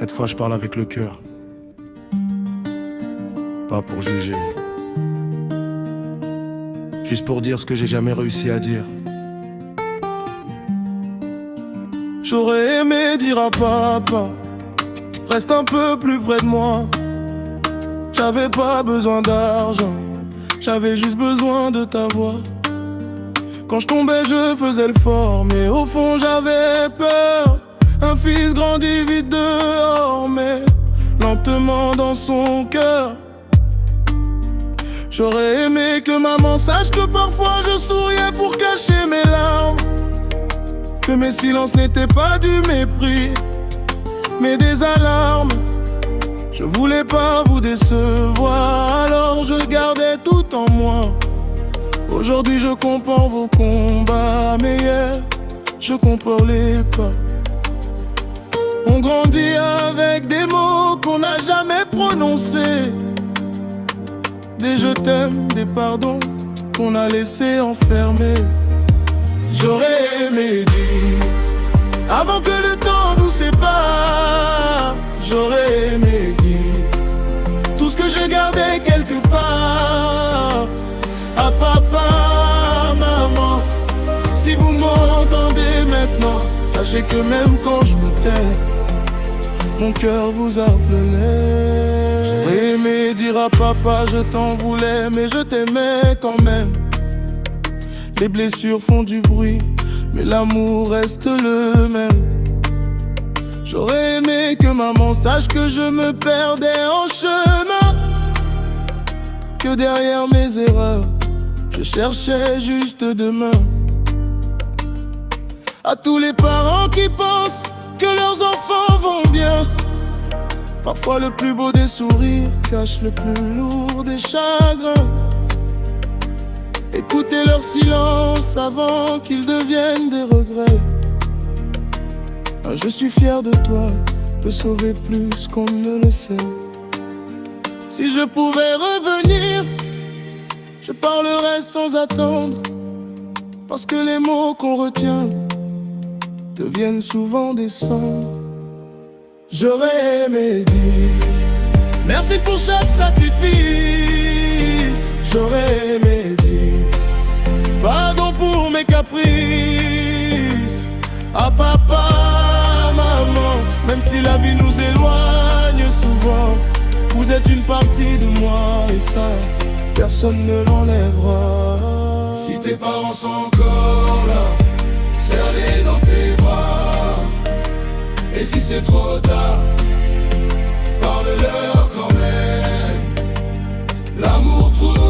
Cette fois je parle avec le cœur, pas pour juger, juste pour dire ce que j'ai jamais réussi à dire. J'aurais aimé dire à papa, reste un peu plus près de moi. J'avais pas besoin d'argent, j'avais juste besoin de ta voix. Quand je tombais je faisais le fort, mais au fond j'avais peur. Un fils grandit vite dehors, mais lentement dans son cœur. J'aurais aimé que maman sache que parfois je souriais pour cacher mes larmes, que mes silences n'étaient pas du mépris, mais des alarmes. Je voulais pas vous décevoir, alors je gardais tout en moi. Aujourd'hui je comprends vos combats, mais hier je comprenais pas. On grandit avec des mots qu'on n'a jamais prononcés, des je t'aime, des pardons qu'on a laissés enfermer. J'aurais aimé dire, avant que le temps nous sépare, j'aurais aimé dire tout ce que je gardais quelque part. À papa, maman, si vous m'entendez maintenant, sachez que même quand je me tais, mon cœur vous appelait. J'aurais aimé dire à papa je t'en voulais, mais je t'aimais quand même. Les blessures font du bruit, mais l'amour reste le même. J'aurais aimé que maman sache que je me perdais en chemin, que derrière mes erreurs, je cherchais juste demain. À tous les parents qui pensent que leurs enfants vont bien, parfois le plus beau des sourires cache le plus lourd des chagrins. Écoutez leur silence avant qu'ils deviennent des regrets. Un je suis fier de toi peut sauver plus qu'on ne le sait. Si je pouvais revenir, je parlerais sans attendre, parce que les mots qu'on retient deviennent souvent des cendres. J'aurais aimé dire merci pour chaque sacrifice. J'aurais aimé dire pardon pour mes caprices. À papa, maman, même si la vie nous éloigne souvent, vous êtes une partie de moi et ça, personne ne l'enlèvera. Si tes parents sont encore là, serre-les dans tes bras. Et si c'est trop tard, parle-leur quand même. L'amour trouve